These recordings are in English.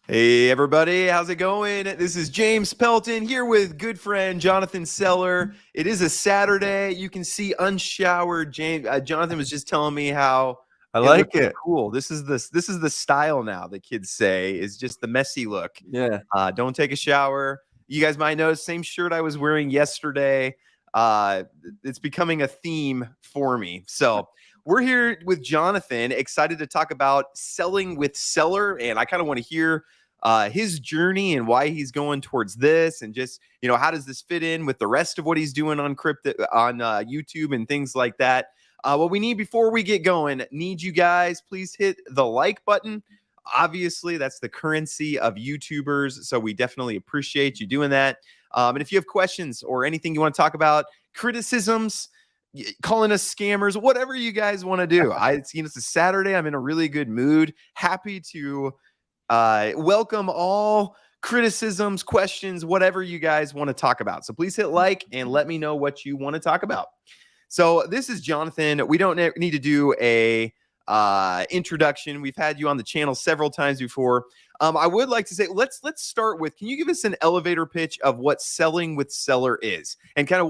Hey everybody, how's it going? This is James Pelton here with good friend Jonathan Seller. It is a Saturday. You can see unshowered James. Jonathan was just telling me how I it looks like it. cool. This is the style now. The kids say is just the messy look. Yeah. Don't take a shower. You guys might notice same shirt I was wearing yesterday. Uh, it's becoming a theme for me. So we're here with Jonathan, excited to talk about selling with Seller, and I kind of want to hear his journey and why he's going towards this, and just how does this fit in with the rest of what he's doing on crypto on YouTube and things like that. What we need before we get going, need you guys please hit the like button. Obviously, that's the currency of YouTubers, so we definitely appreciate you doing that. And if you have questions or anything you want to talk about, criticisms, calling us scammers, whatever you guys want to do. It's a Saturday. I'm in a really good mood. Happy to welcome all criticisms, questions, whatever you guys want to talk about. So please hit like and let me know what you want to talk about. So this is Jonathan. We don't need to do a introduction. We've had you on the channel several times before. I would like to say, let's start with, can you give us an elevator pitch of what selling with Seller is, and kind of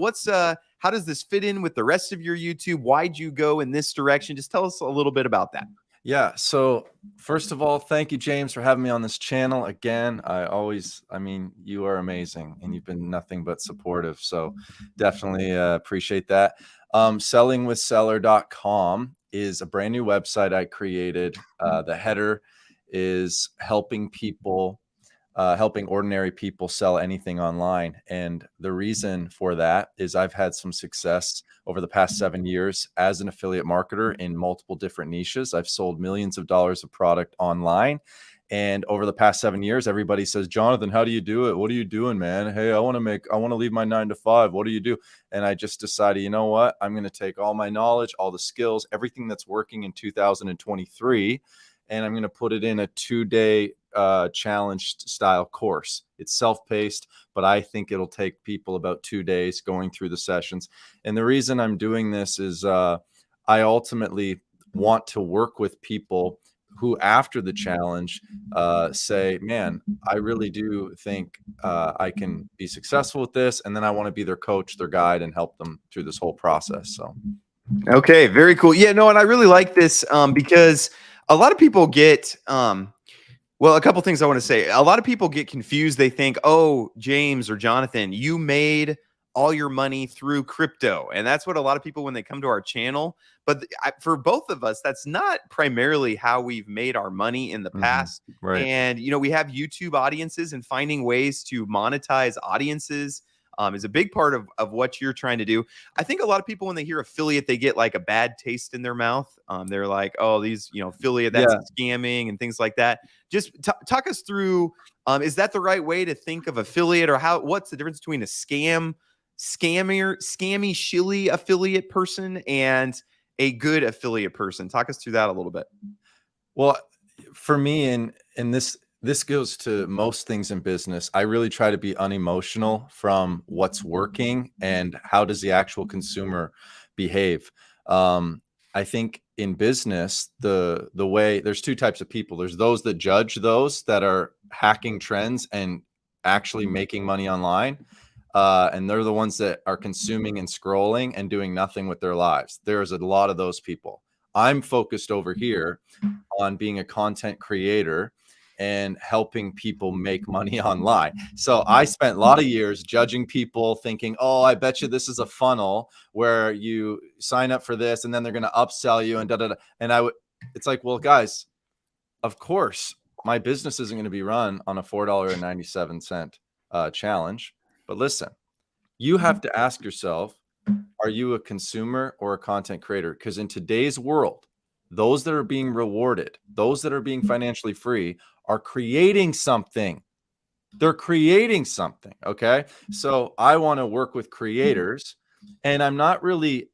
how does this fit in with the rest of your YouTube? Why'd you go in this direction? Just tell us a little bit about that. Yeah. So first of all, thank you, James, for having me on this channel again. You are amazing and you've been nothing but supportive. So definitely appreciate that. Sellingwithseller.com is a brand new website I created. The header is helping ordinary people sell anything online. And the reason for that is I've had some success over the past 7 years as an affiliate marketer in multiple different niches. I've sold millions of dollars of product online. And over the past 7 years, everybody says, Jonathan, how do you do it? What are you doing, man? Hey, I want to leave my 9 to 5. What do you do? And I just decided, you know what? I'm going to take all my knowledge, all the skills, everything that's working in 2023, and I'm going to put it in a 2-day challenged style course. It's self-paced, but I think it'll take people about 2 days going through the sessions. And the reason I'm doing this is I ultimately want to work with people who, after the challenge, say, man, I really do think I can be successful with this. And then I want to be their coach, their guide, and help them through this whole process. So. Okay, very cool. Yeah, no, and I really like this because a lot of people get well, a couple things I want to say. A lot of people get confused. They think, oh, James or Jonathan, you made all your money through crypto. And that's what a lot of people, when they come to our channel, but for both of us, that's not primarily how we've made our money in the past. Right. And, we have YouTube audiences, and finding ways to monetize audiences is a big part of what you're trying to do. I think a lot of people, when they hear affiliate, they get like a bad taste in their mouth. They're like, oh, these, affiliate, that's scamming and things like that. Just talk us through, is that the right way to think of affiliate, or what's the difference between a scammy, shilly affiliate person and a good affiliate person? Talk us through that a little bit. Well, for me, and this goes to most things in business, I really try to be unemotional from what's working and how does the actual consumer behave. I think in business, the way there's 2 types of people. There's those that judge those that are hacking trends and actually making money online. And they're the ones that are consuming and scrolling and doing nothing with their lives. There's a lot of those people. I'm focused over here on being a content creator and helping people make money online. So I spent a lot of years judging people, thinking, oh, I bet you this is a funnel where you sign up for this and then they're going to upsell you and da-da-da. And it's like, well, guys, of course, my business isn't going to be run on a $4.97 challenge. But listen, you have to ask yourself, are you a consumer or a content creator? Because in today's world, those that are being rewarded, those that are being financially free, are creating something. They're creating something. Okay. So I want to work with creators, and I'm not really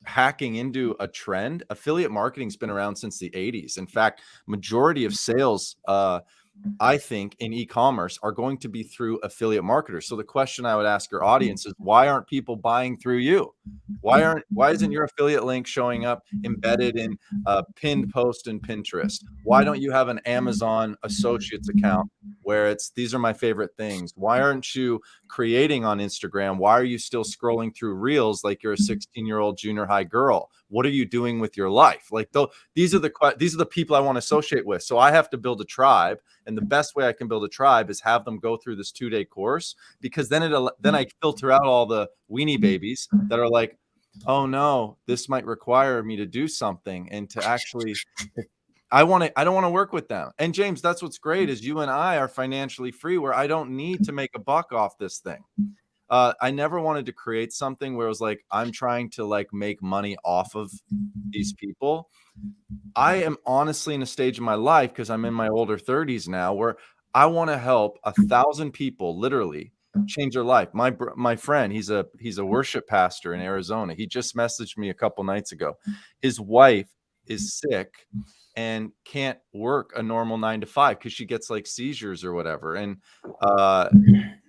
hacking into a trend. Affiliate marketing's been around since the 80s. In fact, majority of sales I think, in e-commerce are going to be through affiliate marketers. So the question I would ask your audience is, why aren't people buying through you? Why isn't your affiliate link showing up embedded in a pinned post in Pinterest? Why don't you have an Amazon associates account where these are my favorite things? Why aren't you creating on Instagram? Why are you still scrolling through reels like you're a 16-year-old junior high girl? What are you doing with your life? Like, these are the people I want to associate with. So I have to build a tribe. And the best way I can build a tribe is have them go through this 2-day course, because then I filter out all the weenie babies that are like, oh no, this might require me to do something and to actually, I don't want to work with them. And James, that's what's great is you and I are financially free, where I don't need to make a buck off this thing. I never wanted to create something where it was like, I'm trying to like make money off of these people. I am honestly in a stage of my life, because I'm in my older 30s now, where I want to help 1,000 people literally change their life. My friend, he's a worship pastor in Arizona. He just messaged me a couple nights ago. His wife is sick and can't work a normal 9 to 5 because she gets like seizures or whatever. And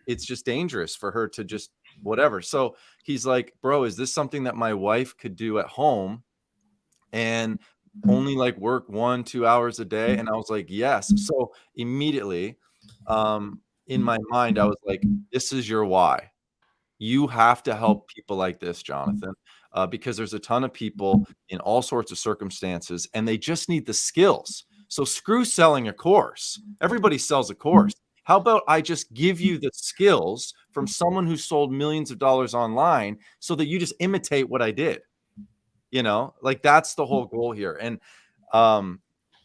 it's just dangerous for her to just whatever. So he's like, bro, is this something that my wife could do at home and only like work 1-2 hours a day? And I was like, yes. So immediately, in my mind, I was like, this is your why. You have to help people like this, Jonathan, because there's a ton of people in all sorts of circumstances and they just need the skills. So screw selling a course. Everybody sells a course. How about I just give you the skills from someone who sold millions of dollars online so that you just imitate what I did? Like that's the whole goal here. And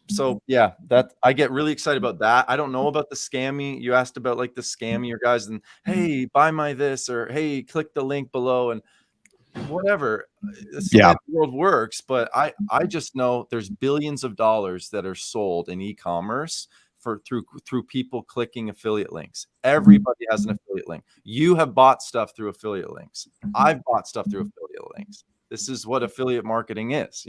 so yeah, that I get really excited about that. I don't know about the scammy. You asked about like the scammier guys and hey, buy my this, or hey, click the link below, and whatever. It's the way the world works. But I just know there's billions of dollars that are sold in e-commerce through people clicking affiliate links. Everybody has an affiliate link. You have bought stuff through affiliate links. I've bought stuff through affiliate links. This is what affiliate marketing is,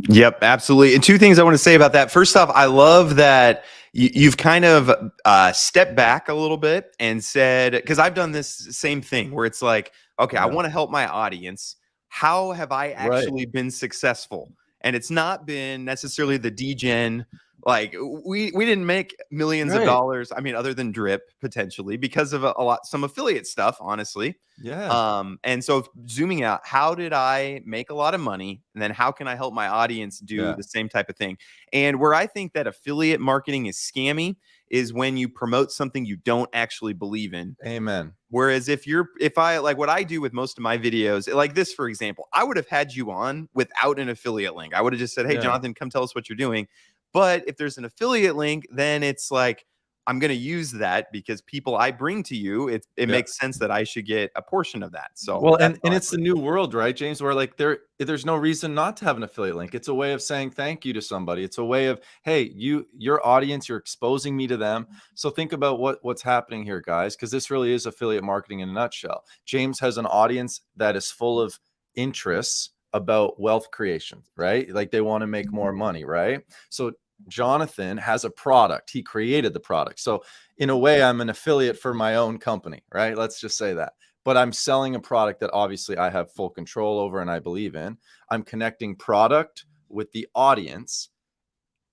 Yep, absolutely. And two things I want to say about that. First off, I love that you've kind of stepped back a little bit and said, because I've done this same thing where it's like, okay, I want to help my audience. How have I actually been successful? And it's not been necessarily the degen. Like we didn't make millions of dollars. I mean, other than drip potentially because of some affiliate stuff, honestly. Yeah. And so zooming out, how did I make a lot of money? And then how can I help my audience do the same type of thing? And where I think that affiliate marketing is scammy is when you promote something you don't actually believe in. Amen. Whereas if I like what I do with most of my videos, like this, for example, I would have had you on without an affiliate link. I would have just said, hey, Jonathan, come tell us what you're doing. But if there's an affiliate link, then it's like, I'm going to use that because people I bring to you, it makes sense that I should get a portion of that. So, well, and it's the new world, right, James, where like there's no reason not to have an affiliate link. It's a way of saying thank you to somebody. It's a way of, hey, your audience, you're exposing me to them. So think about what's happening here, guys, because this really is affiliate marketing in a nutshell. James has an audience that is full of interests about wealth creation, right? Like they want to make more money, right? So Jonathan has a product. He created the product. So in a way, I'm an affiliate for my own company, right? Let's just say that. But I'm selling a product that obviously I have full control over and I believe in. I'm connecting product with the audience.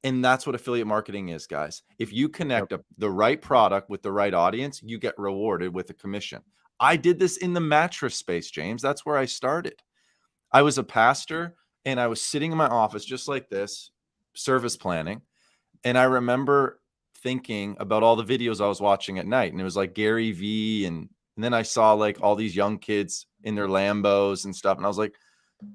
And that's what affiliate marketing is, guys. If you connect the right product with the right audience, you get rewarded with a commission. I did this in the mattress space, James. That's where I started. I was a pastor and I was sitting in my office just like this, service planning. And I remember thinking about all the videos I was watching at night. And it was like Gary Vee. And then I saw like all these young kids in their Lambos and stuff. And I was like,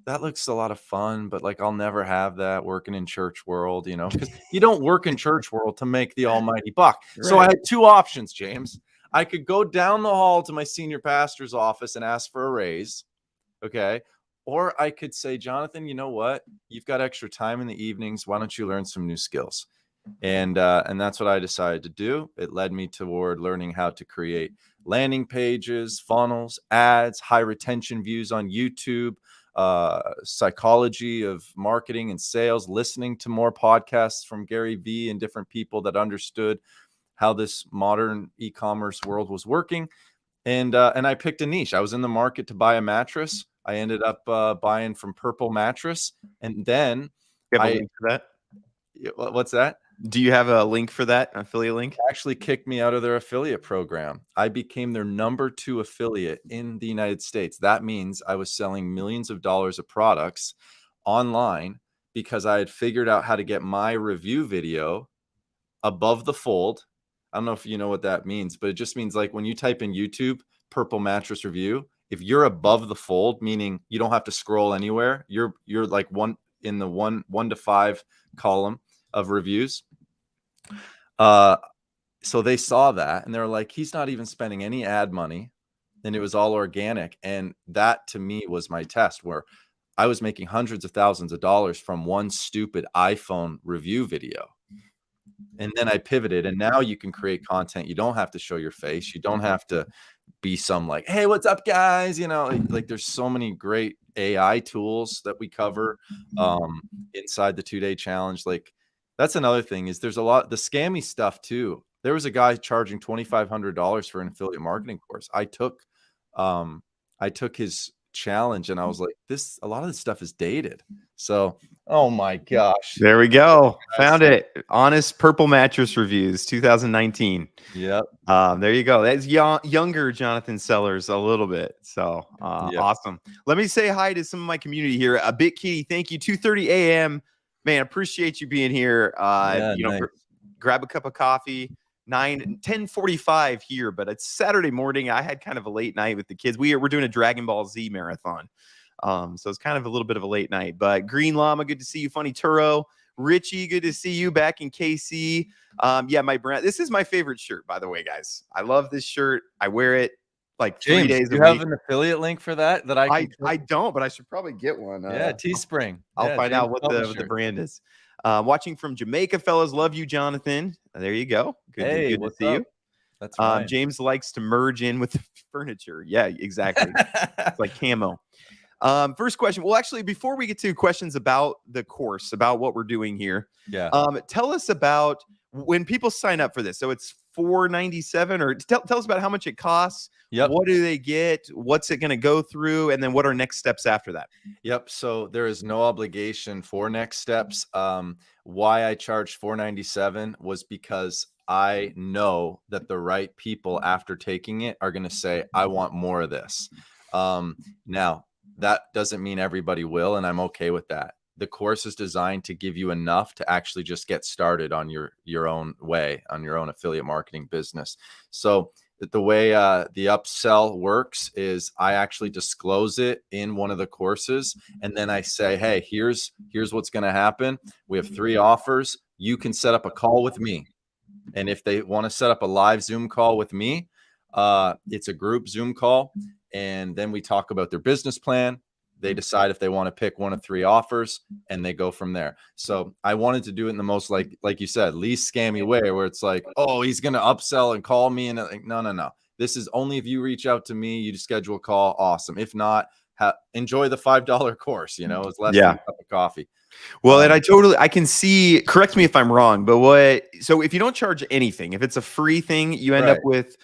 that looks a lot of fun, but like, I'll never have that working in church world, because you don't work in church world to make the almighty buck. So I had two options, James. I could go down the hall to my senior pastor's office and ask for a raise. Okay. Or I could say, Jonathan, you know what? You've got extra time in the evenings. Why don't you learn some new skills? And that's what I decided to do. It led me toward learning how to create landing pages, funnels, ads, high retention views on YouTube, psychology of marketing and sales, listening to more podcasts from Gary Vee and different people that understood how this modern e-commerce world was working. And I picked a niche. I was in the market to buy a mattress. I ended up buying from Purple Mattress. And then You have a link for that? what's that? Do you have a link for that, affiliate link? Actually kicked me out of their affiliate program. I became their #2 affiliate in the United States. That means I was selling millions of dollars of products online because I had figured out how to get my review video above the fold. I don't know if you know what that means, but it just means like when you type in YouTube Purple Mattress Review, if you're above the fold, meaning you don't have to scroll anywhere, you're like one in the one to five column of reviews. So they saw that and they're like, he's not even spending any ad money, and it was all organic. And that to me was my test, where I was making hundreds of thousands of dollars from one stupid iPhone review video. And then I pivoted, and now you can create content. You don't have to show your face. You don't have to be some like, hey, what's up, guys? You know, like there's so many great AI tools that we cover inside the 2-day challenge. Like that's another thing, is there's a lot, the scammy stuff too. There was a guy charging $2,500 for an affiliate marketing course. I took his challenge and I was like, a lot of this stuff is dated. So, oh my gosh. There we go. Found it. Honest Purple Mattress Reviews 2019. Yep. There you go. That's younger Jonathan Sellers a little bit. So Yep. Awesome. Let me say hi to some of my community here. A Bit Kitty, thank you. 2:30 a.m. Man, appreciate you being here. Nice. Grab a cup of coffee. 10:45 here, but it's Saturday morning. I had kind of a late night with the kids. We're doing a Dragon Ball Z marathon. So it's kind of a little bit of a late night. But Green Llama, good to see you. Funny Turo. Richie, good to see you back in KC. Yeah, my brand. This is my favorite shirt, by the way, guys. I love this shirt. I wear it like James, 3 days do a you have week. an affiliate link for that I don't, but I should probably get one. Yeah, Teespring. I'll find out what the brand is. Watching from Jamaica, fellas. Love you, Jonathan. There you go. Good to see you. That's right. James likes to merge in with the furniture. Yeah, exactly. It's like camo. First question. Well, actually, before we get to questions about the course, about what we're doing here, tell us about when people sign up for this. So it's $497, or tell us about how much it costs. Yep. What do they get? What's it going to go through? And then what are next steps after that? Yep. So there is no obligation for next steps. Why I charged $497 was because I know that the right people after taking it are going to say, I want more of this. Now, that doesn't mean everybody will, and I'm okay with that. The course is designed to give you enough to actually just get started on your own way, on your own affiliate marketing business. So the way the upsell works is I actually disclose it in one of the courses, and then I say, hey, here's what's going to happen. We have 3 offers. You can set up a call with me. And if they want to set up a live Zoom call with me, it's a group Zoom call. And then we talk about their business plan. They decide if they want to pick one of 3 offers, and they go from there. So I wanted to do it in the most, like you said, least scammy way, where it's like, oh, he's going to upsell and call me. And like, no. This is only if you reach out to me, you schedule a call. Awesome. If not, enjoy the $5 course. You know, it's less than a cup of coffee. Well, and I can see, correct me if I'm wrong, but so if you don't charge anything, if it's a free thing, you end up with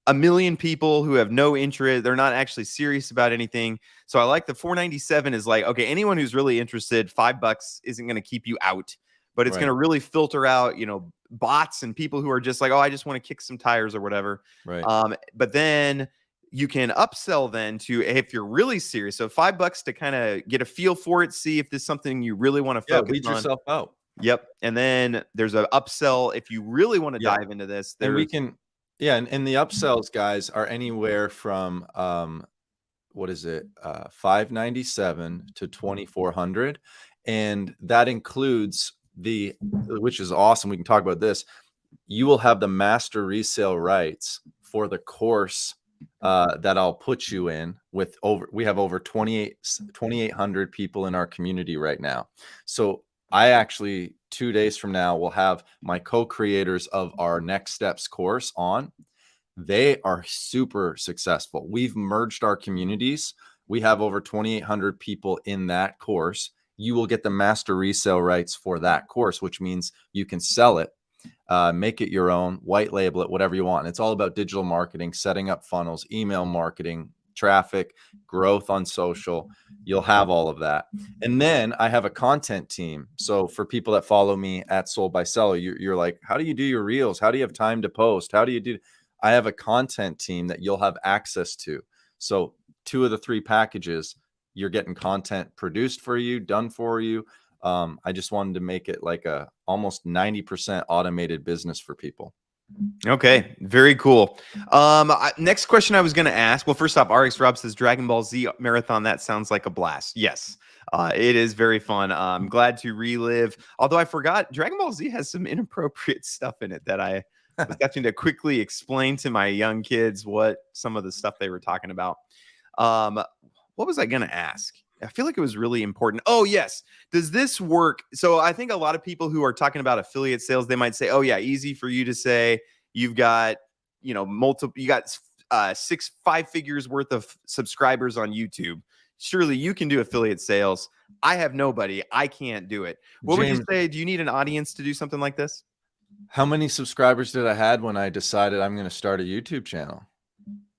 a million people who have no interest. They're not actually serious about anything. So I like the $497 is like, okay, anyone who's really interested, $5 isn't going to keep you out, but it's going to really filter out, bots and people who are just like, oh, I just want to kick some tires or whatever. Right. But then you can upsell then to, if you're really serious. So $5 to kind of get a feel for it, see if this is something you really want to focus weed on. yourself out. Yep. And then there's an upsell if you really want to dive into this. And we can, and the upsells, guys, are anywhere from $597 to $2,400, and that includes which is awesome. We can talk about this. You will have the master resale rights for the course that I'll put you in with we have over 2,800 people in our community right now. So I actually 2 days from now will have my co-creators of our Next Steps course on. They are super successful. We've merged our communities. We have over 2,800 people in that course. You will get the master resale rights for that course, which means you can sell it. make it your own, white label it, whatever you want. And it's all about digital marketing, setting up funnels, email marketing, traffic, growth on social. You'll have all of that. And then I have a content team. So for people that follow me at Sold by Seller, you're like, how do you do your reels? How do you have time to post? How do you do? I have a content team that you'll have access to. So 2 of the 3 packages, you're getting content produced for you, done for you. I just wanted to make it like a almost 90% automated business for people. Okay, very cool. Next question I was going to ask. Well, first off, RX Rob says Dragon Ball Z marathon. That sounds like a blast. Yes, it is very fun. I'm glad to relive. Although I forgot, Dragon Ball Z has some inappropriate stuff in it that I was having to quickly explain to my young kids what some of the stuff they were talking about. What was I going to ask? I feel like it was really important. Oh, yes. Does this work? So I think a lot of people who are talking about affiliate sales, they might say, oh, yeah, easy for you to say you've got, multiple, you got 5 figures worth of subscribers on YouTube. Surely you can do affiliate sales. I have nobody. I can't do it. What would you say? Do you need an audience to do something like this? How many subscribers did I had when I decided I'm going to start a YouTube channel?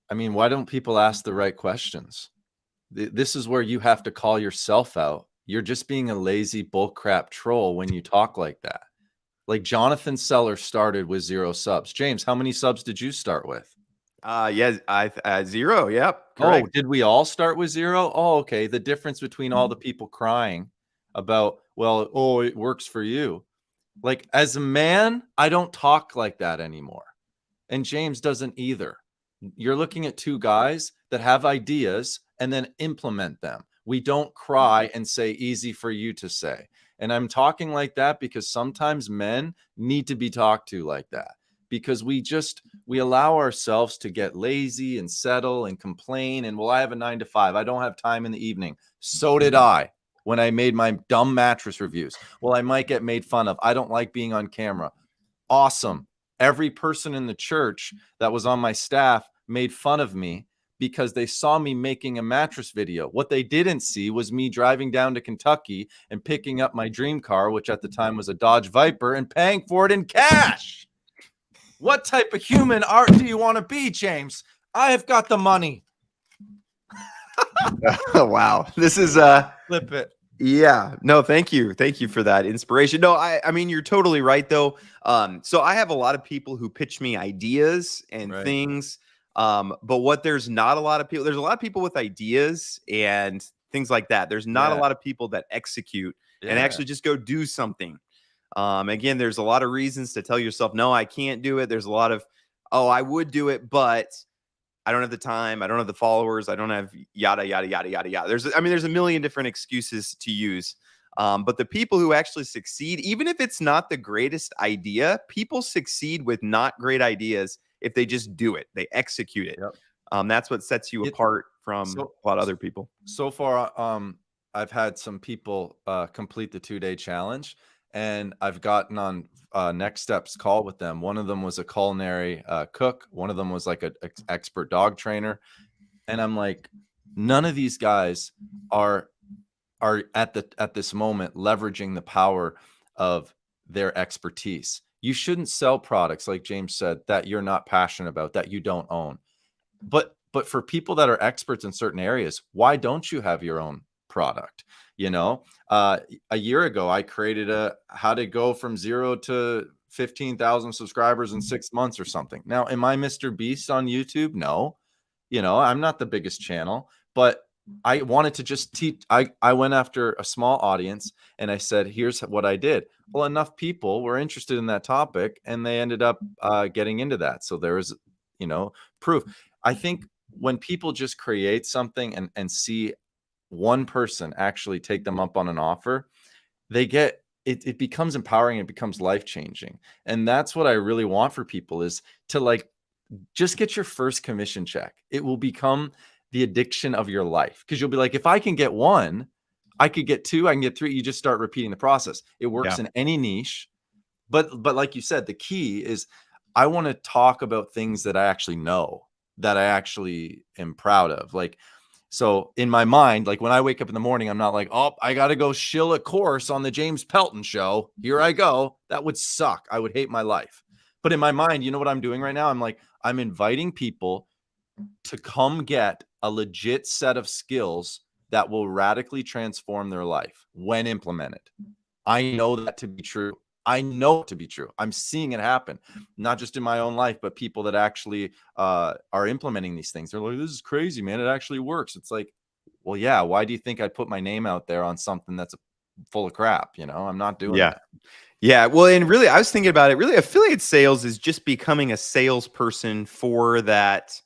I mean, why don't people ask the right questions? This is where you have to call yourself out. You're just being a lazy bullcrap troll when you talk like that. Like Jonathan Seller started with 0 subs. James, how many subs did you start with? Yeah, I 0. Yep. Correct. Oh, did we all start with 0? Oh, okay. The difference between all the people crying about, well, oh, it works for you. Like as a man, I don't talk like that anymore. And James doesn't either. You're looking at 2 guys that have ideas and then implement them. We don't cry and say easy for you to say. And I'm talking like that because sometimes men need to be talked to like that, because we allow ourselves to get lazy and settle and complain. And well, I have a 9 to 5. I don't have time in the evening. So did I when I made my dumb mattress reviews. Well, I might get made fun of. I don't like being on camera. Awesome. Every person in the church that was on my staff made fun of me because they saw me making a mattress video. What they didn't see was me driving down to Kentucky and picking up my dream car, which at the time was a Dodge Viper, and paying for it in cash. What type of human do you want to be, James? I have got the money. Oh, wow. This is flip it. Yeah. No, thank you. Thank you for that inspiration. No, I mean, you're totally right, though. So I have a lot of people who pitch me ideas and things. But what there's not a lot of people, there's a lot of people with ideas and things like that. There's not a lot of people that execute and actually just go do something. Again, there's a lot of reasons to tell yourself, no, I can't do it. There's a lot of, oh, I would do it, but I don't have the time. I don't have the followers. I don't have yada, yada, yada, yada, yada. There's a million different excuses to use. But the people who actually succeed, even if it's not the greatest idea, people succeed with not great ideas if they just do it. They execute it. Yep. That's what sets you apart from a lot of other people. So far, I've had some people complete the 2-day challenge, and I've gotten on Next Steps call with them. One of them was a culinary cook. One of them was like an expert dog trainer. And I'm like, none of these guys are at this moment leveraging the power of their expertise. You shouldn't sell products, like James said, that you're not passionate about, that you don't own. But for people that are experts in certain areas, why don't you have your own product? A year ago, I created how to go from 0 to 15,000 subscribers in 6 months or something. Now, am I Mr. Beast on YouTube? No, I'm not the biggest channel, but I wanted to just teach. I went after a small audience and I said, here's what I did. Well, enough people were interested in that topic and they ended up getting into that. So there was, proof. I think when people just create something and see one person actually take them up on an offer, it becomes empowering. It becomes life-changing. And that's what I really want for people, is to just get your first commission check. It will become the addiction of your life, because you'll be like, if I can get 1, I could get 2, I can get 3. You just start repeating the process. It works in any niche. But like you said, the key is I want to talk about things that I actually know, that I actually am proud of. Like, So in my mind, like when I wake up in the morning, I'm not like, oh, I got to go shill a course on the James Pelton show. Here I go. That would suck. I would hate my life. But in my mind, you know what I'm doing right now? I'm like, I'm inviting people to come get a legit set of skills that will radically transform their life when implemented. I know that to be true. I know it to be true. I'm seeing it happen, not just in my own life, but people that actually are implementing these things. They're like, this is crazy, man. It actually works. It's like, well, yeah. Why do you think I put my name out there on something that's full of crap? You know, I'm not doing Yeah. that. Yeah. Well, and really, I was thinking about it. Really, affiliate sales is just becoming a salesperson for that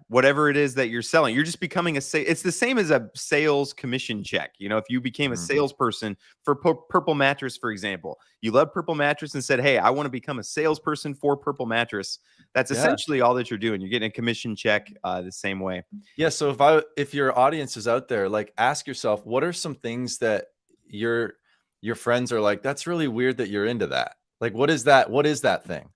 whatever it is that you're selling. You're just becoming it's the same as a sales commission check. You know, if you became a salesperson for Purple Mattress, for example, you love Purple Mattress and said, hey, I want to become a salesperson for Purple Mattress. That's essentially all that you're doing. You're getting a commission check the same way. Yeah. So if your audience is out there, like ask yourself, what are some things that your friends are like, that's really weird that you're into that. Like, what is that? What is that thing?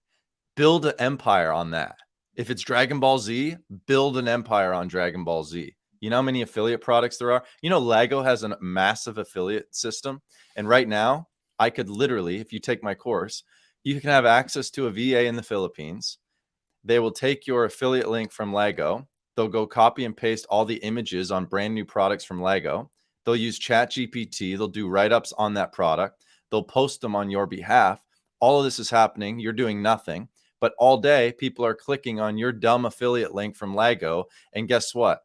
Build an empire on that. If it's Dragon Ball Z, build an empire on Dragon Ball Z. You know how many affiliate products there are? You know, Lego has a massive affiliate system. And right now, I could literally, if you take my course, you can have access to a VA in the Philippines. They will take your affiliate link from Lego. They'll go copy and paste all the images on brand new products from Lego. They'll use ChatGPT. They'll do write-ups on that product. They'll post them on your behalf. All of this is happening. You're doing nothing. But all day, people are clicking on your dumb affiliate link from Lego. And guess what?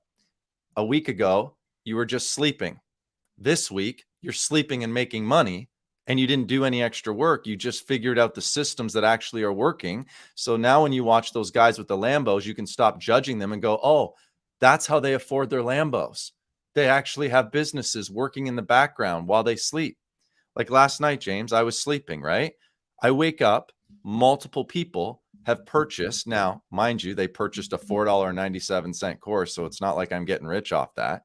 A week ago, you were just sleeping. This week, you're sleeping and making money, and you didn't do any extra work. You just figured out the systems that actually are working. So now when you watch those guys with the Lambos, you can stop judging them and go, oh, that's how they afford their Lambos. They actually have businesses working in the background while they sleep. Like last night, James, I was sleeping, right? I wake up, multiple people have purchased. Now, mind you, they purchased a $4.97 course. So it's not like I'm getting rich off that,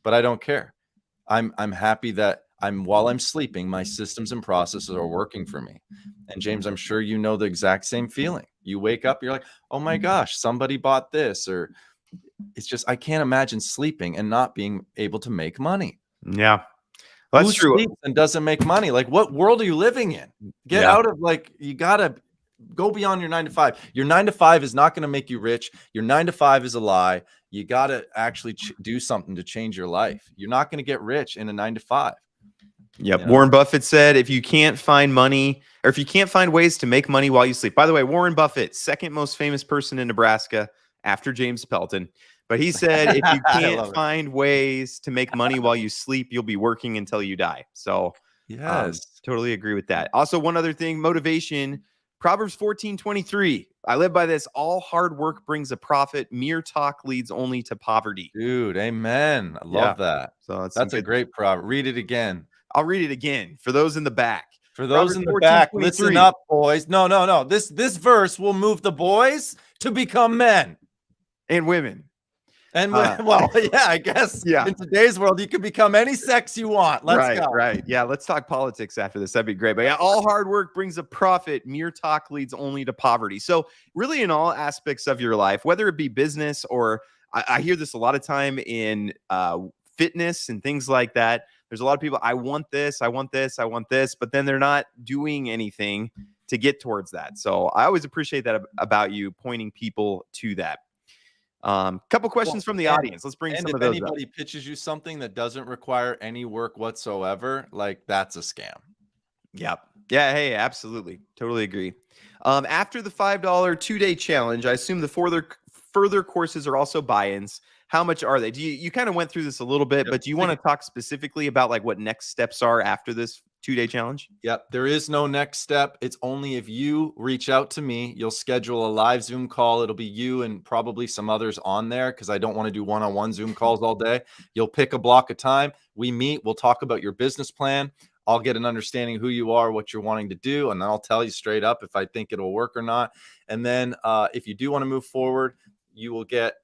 but I don't care. I'm happy that while I'm sleeping, my systems and processes are working for me. And James, I'm sure you know the exact same feeling. You wake up, you're like, oh my gosh, somebody bought this, or it's just, I can't imagine sleeping and not being able to make money. Yeah. Well, that's Who true. sleeps and doesn't make money? Like, what world are you living in? Get out of, like, you gotta go beyond your 9 to 5. Your 9 to 5 is not going to make you rich. Your 9 to 5 is a lie. You got to actually do something to change your life. You're not going to get rich in a 9 to 5. Yep. You know? Warren Buffett said, if you can't find money, or if you can't find ways to make money while you sleep. By the way, Warren Buffett, second most famous person in Nebraska after James Pelton. But he said, if you can't find ways to make money while you sleep, you'll be working until you die. So yes, totally agree with that. Also, one other thing, motivation, Proverbs 14:23. I live by this. All hard work brings a profit. Mere talk leads only to poverty. dude. Amen. I love that. So That's a great proverb. Read it again. I'll read it again for those in the back. For those in the back, listen up, boys. No. This verse will move the boys to become men and women. And well, yeah, I guess in today's world, you can become any sex you want. Let's go. Right. Yeah. Let's talk politics after this. That'd be great. But yeah, all hard work brings a profit. Mere talk leads only to poverty. So really in all aspects of your life, whether it be business or I hear this a lot of time in fitness and things like that. There's a lot of people, I want this, but then they're not doing anything to get towards that. So I always appreciate that about you, pointing people to that. Couple questions from the audience. Let's bring some of those up. If anybody pitches you something that doesn't require any work whatsoever, like that's a scam. Yep. Yeah. Hey, absolutely. Totally agree. After the $5 2-day challenge, I assume the further courses are also buy-ins. How much are they? You kind of went through this a little bit, but do you want to talk specifically about like what next steps are after this 2-day challenge? Yep. There is no next step. It's only if you reach out to me, you'll schedule a live Zoom call. It'll be you and probably some others on there because I don't want to do one-on-one Zoom calls all day. You'll pick a block of time. We meet. We'll talk about your business plan. I'll get an understanding of who you are, what you're wanting to do, and then I'll tell you straight up if I think it'll work or not. And then if you do want to move forward, you will get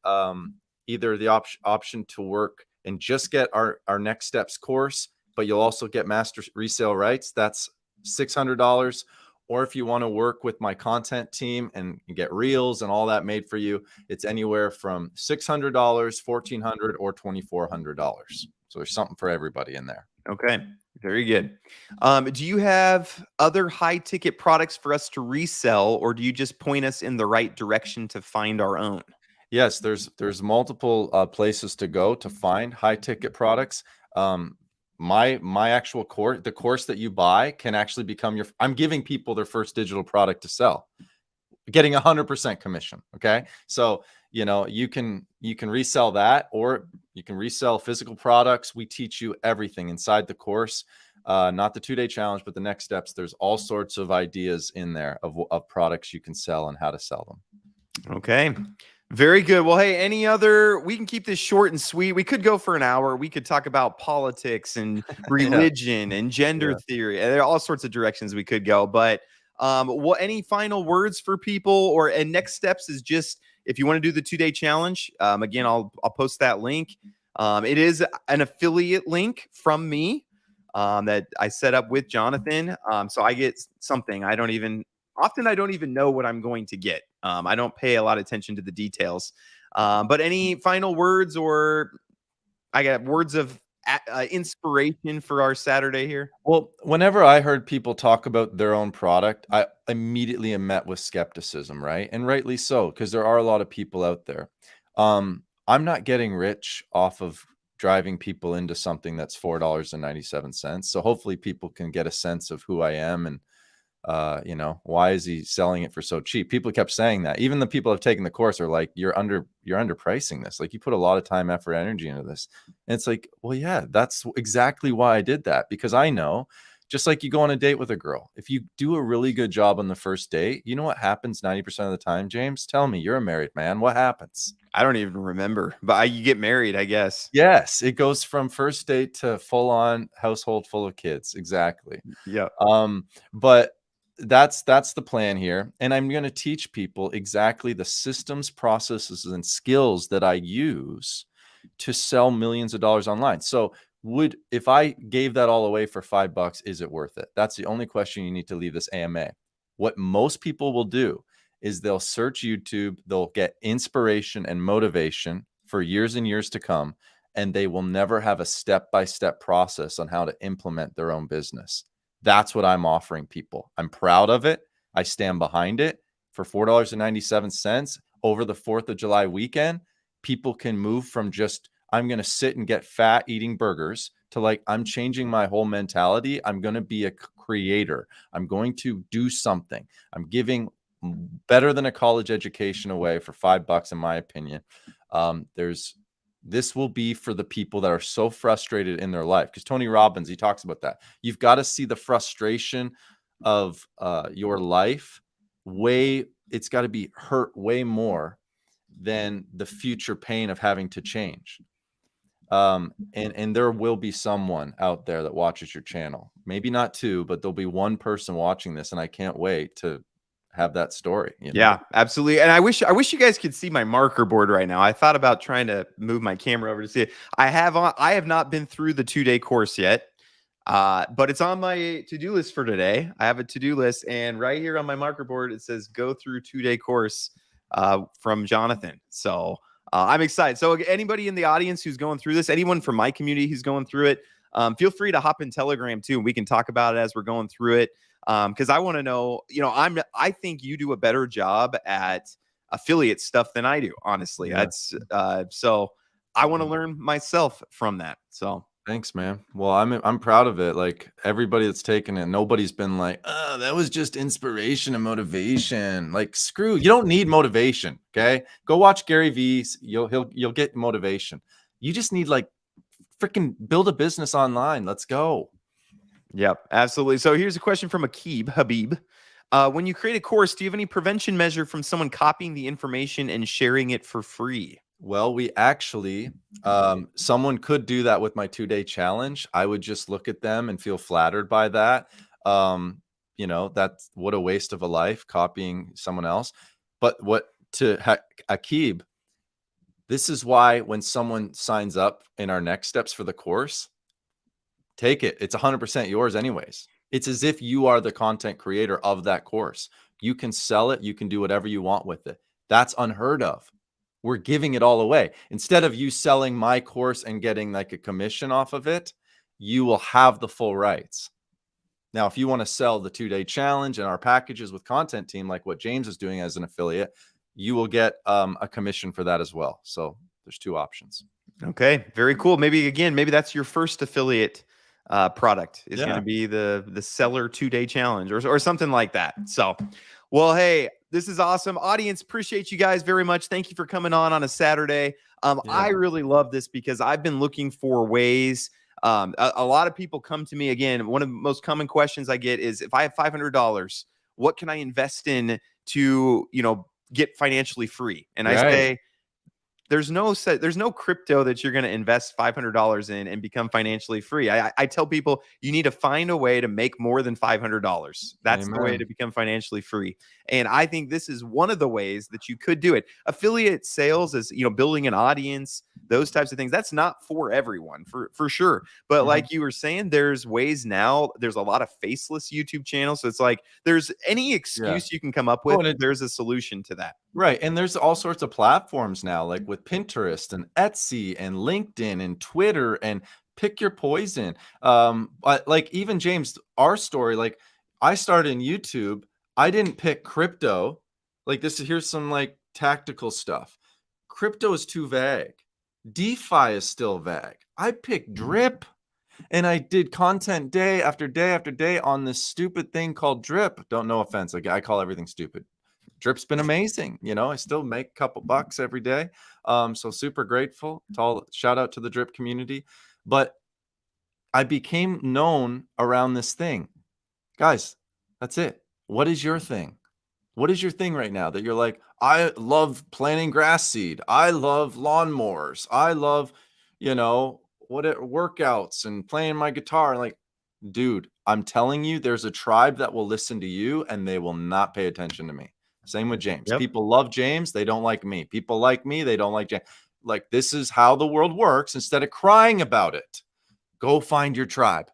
either the option to work and just get our next steps course, but you'll also get master resale rights. That's $600, Or if you want to work with my content team and get reels and all that made for you, it's anywhere from $600, $1,400, or $2,400. So there's something for everybody in there. Okay, very good. Do you have other high ticket products for us to resell, or do you just point us in the right direction to find our own? Yes, there's multiple places to go to find high ticket products. My actual course, the course that you buy, can actually become your. I'm giving people their first digital product to sell, getting 100% commission. Okay, so you can resell that, or you can resell physical products. We teach you everything inside the course. Not the 2-day challenge, but the next steps. There's all sorts of ideas in there of products you can sell and how to sell them. Okay. Very good. Well, hey, we can keep this short and sweet. We could go for an hour. We could talk about politics and religion and gender Yeah. theory. There are all sorts of directions we could go. But any final words for people, and next steps is just, if you want to do the 2-day challenge, again, I'll post that link. It is an affiliate link from me that I set up with Jonathan. So I get something. I don't even know what I'm going to get. I don't pay a lot of attention to the details. But any final words, or I got words of inspiration for our Saturday here? Well, whenever I heard people talk about their own product, I immediately am met with skepticism, right? And rightly so, because there are a lot of people out there. I'm not getting rich off of driving people into something that's $4.97. So hopefully people can get a sense of who I am and why is he selling it for so cheap? People kept saying that. Even the people who have taken the course are like, you're underpricing this. Like, you put a lot of time, effort, energy into this. And it's like, well, yeah, that's exactly why I did that, because I know, just like you go on a date with a girl, if you do a really good job on the first date, you know what happens 90% of the time, James? Tell me, you're a married man. What happens? I don't even remember, but you get married, I guess. Yes, it goes from first date to full on household full of kids. Exactly. Yeah. But that's the plan here, and I'm going to teach people exactly the systems, processes, and skills that I use to sell millions of dollars online. So if I gave that all away for $5, is it worth it? That's the only question you need to leave this AMA. What most people will do is they'll search YouTube, they'll get inspiration and motivation for years and years to come, and they will never have a step-by-step process on how to implement their own business. That's what I'm offering people. I'm proud of it. I stand behind it. For $4.97 over the 4th of July weekend, people can move from just, I'm going to sit and get fat eating burgers, to like, I'm changing my whole mentality. I'm going to be a creator. I'm going to do something. I'm giving better than a college education away for $5, in my opinion. This will be for the people that are so frustrated in their life, because Tony Robbins, he talks about that. You've got to see the frustration of your life it's got to be hurt way more than the future pain of having to change. And there will be someone out there that watches your channel. Maybe not two, but there'll be one person watching this, and I can't wait to have that story. Yeah, absolutely. And I wish you guys could see my marker board right now. I thought about trying to move my camera over to see it. I have not been through the 2-day course yet. But it's on my to-do list for today. I have a to-do list, and right here on my marker board, it says go through 2-day course from Jonathan. So I'm excited. So anybody in the audience who's going through this, anyone from my community who's going through it, feel free to hop in Telegram too. We can talk about it as we're going through it. Because I want to know, I think you do a better job at affiliate stuff than I do, honestly. Yeah. That's so I want to learn myself from that. So thanks, man. Well, I'm proud of it. Like, everybody that's taken it, nobody's been like, oh, that was just inspiration and motivation. Like, screw, you don't need motivation. Okay, go watch Gary V's. You'll get motivation. You just need, like, freaking build a business online. Let's go. Yep, absolutely. So here's a question from Habib. When you create a course, do you have any prevention measure from someone copying the information and sharing it for free? Well, we actually, someone could do that with my 2-day challenge. I would just look at them and feel flattered by that. That's what a waste of a life, copying someone else. But Akib, this is why when someone signs up in our next steps for the course, take it. It's 100% yours anyways. It's as if you are the content creator of that course. You can sell it. You can do whatever you want with it. That's unheard of. We're giving it all away. Instead of you selling my course and getting like a commission off of it, you will have the full rights. Now, if you want to sell the 2-day challenge and our packages with content team, like what James is doing as an affiliate, you will get a commission for that as well. So there's 2 options. Okay, very cool. Maybe that's your first affiliate product is going to Yeah. be the seller 2-day challenge or something like that. So, well, hey, this is awesome. Audience, appreciate you guys very much. Thank you for coming on a Saturday. I really love this because I've been looking for ways. A lot of people come to me again. One of the most common questions I get is, if I have $500, what can I invest in to, get financially free? And I say, there's no crypto that you're going to invest $500 in and become financially free. I tell people you need to find a way to make more than $500. That's the way to become financially free. And I think this is one of the ways that you could do it. Affiliate sales is, building an audience, those types of things. That's not for everyone, for sure. But like you were saying, there's ways now. There's a lot of faceless YouTube channels. So it's like there's any excuse you can come up with. There's a solution to that. Right. And there's all sorts of platforms now, like with Pinterest and Etsy and LinkedIn and Twitter, and pick your poison. But like even James, our story, like I started in YouTube. I didn't pick crypto. Like here's some like tactical stuff. Crypto is too vague. DeFi is still vague. I picked Drip. And I did content day after day after day on this stupid thing called Drip. Don't, no offense. Like I call everything stupid. Drip's been amazing. I still make a couple bucks every day. So super grateful. Shout out to the Drip community. But I became known around this thing. Guys, that's it. What is your thing? What is your thing right now that you're like, I love planting grass seed. I love lawnmowers. I love, workouts and playing my guitar. Like, dude, I'm telling you, there's a tribe that will listen to you and they will not pay attention to me. Same with James. Yep. People love James. They don't like me. People like me. They don't like James. Like, this is how the world works. Instead of crying about it, go find your tribe.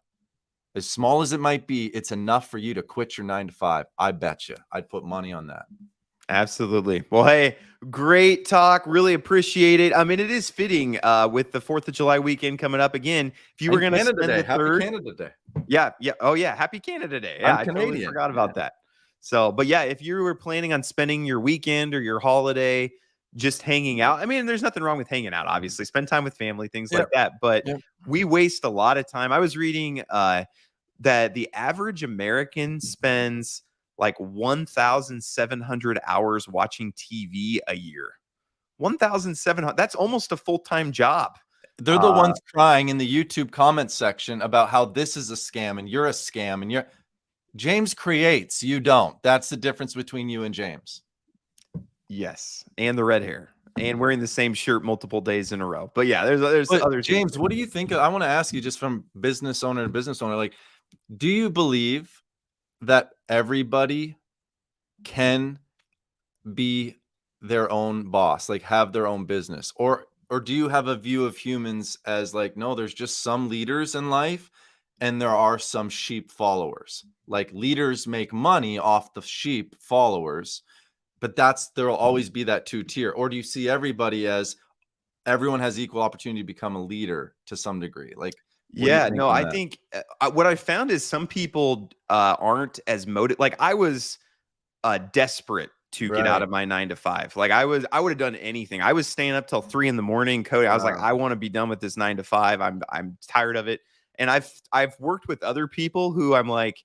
As small as it might be, it's enough for you to quit your 9-to-5. I bet you. I'd put money on that. Absolutely. Well, hey, great talk. Really appreciate it. I mean, it is fitting with the 4th of July weekend coming up again. If you were going to spend the third, Happy Canada Day. Yeah. Oh yeah. Happy Canada Day. Yeah. I totally forgot about that. So, but yeah, if you were planning on spending your weekend or your holiday just hanging out, I mean, there's nothing wrong with hanging out, obviously. Spend time with family, things like that. But we waste a lot of time. I was reading that the average American spends like 1,700 hours watching TV a year. 1,700. That's almost a full-time job. They're the ones crying in the YouTube comment section about how this is a scam and you're a scam and James creates, you don't. That's the difference between you and James. Yes, and the red hair and wearing the same shirt multiple days in a row. But yeah, there's other James, things. what do you think? I want to ask you, just from business owner to business owner, like, do you believe that everybody can be their own boss, like have their own business, or do you have a view of humans as like, no, there's just some leaders in life and there are some sheep followers? Like, leaders make money off the sheep followers, but there'll always be that 2-tier. Or do you see everybody as everyone has equal opportunity to become a leader to some degree? Like, I think what I found is some people aren't as motivated. Like, I was desperate to get out of my 9-to-5. Like, I would have done anything. I was staying up till 3 a.m. coding. I was like, I want to be done with this 9-to-5. I'm tired of it. And I've worked with other people who I'm like,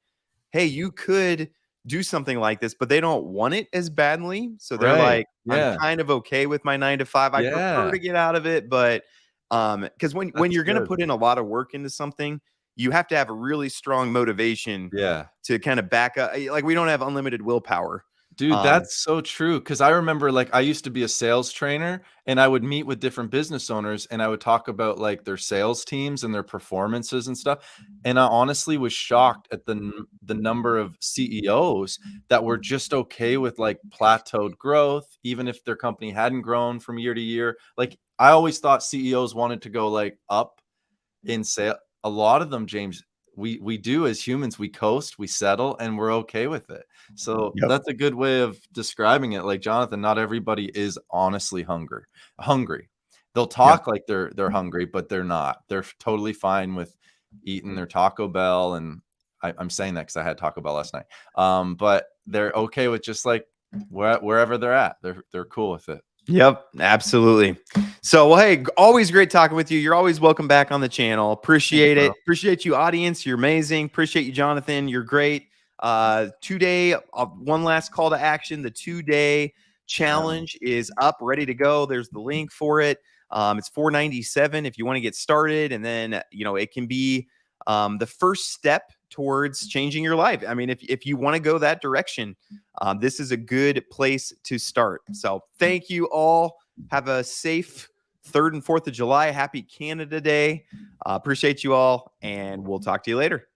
hey, you could do something like this, but they don't want it as badly. So they're like, I'm kind of okay with my 9-to-5. I prefer to get out of it, but because when you're going to put in a lot of work into something, you have to have a really strong motivation to kind of back up. Like, we don't have unlimited willpower. Dude, that's so true. Because I remember, like, I used to be a sales trainer and I would meet with different business owners and I would talk about like their sales teams and their performances and stuff. And I honestly was shocked at the number of CEOs that were just okay with like plateaued growth, even if their company hadn't grown from year to year. Like, I always thought CEOs wanted to go like up in sale. A lot of them, James, we do as humans, we coast, we settle, and we're okay with it. So Yep. that's a good way of describing it. Like Jonathan, not everybody is honestly hungry. They'll Yep. talk like they're hungry, but they're not. They're totally fine with eating their Taco Bell, and I'm saying that because I had Taco Bell last night. But they're okay with just like wherever they're at. They're cool with it. Yep, absolutely. So, well, hey, always great talking with you. You're always welcome back on the channel. Thanks, Appreciate it. bro. Appreciate you, audience. You're amazing. Appreciate you, Jonathan. You're great. Today, one last call to action. The 2-day challenge is up, ready to go. There's the link for it. It's $4.97 if you want to get started, and then it can be the first step towards changing your life. I mean, if you want to go that direction, this is a good place to start. So thank you all. Have a safe 3rd and 4th of July. Happy Canada Day. Appreciate you all, and we'll talk to you later.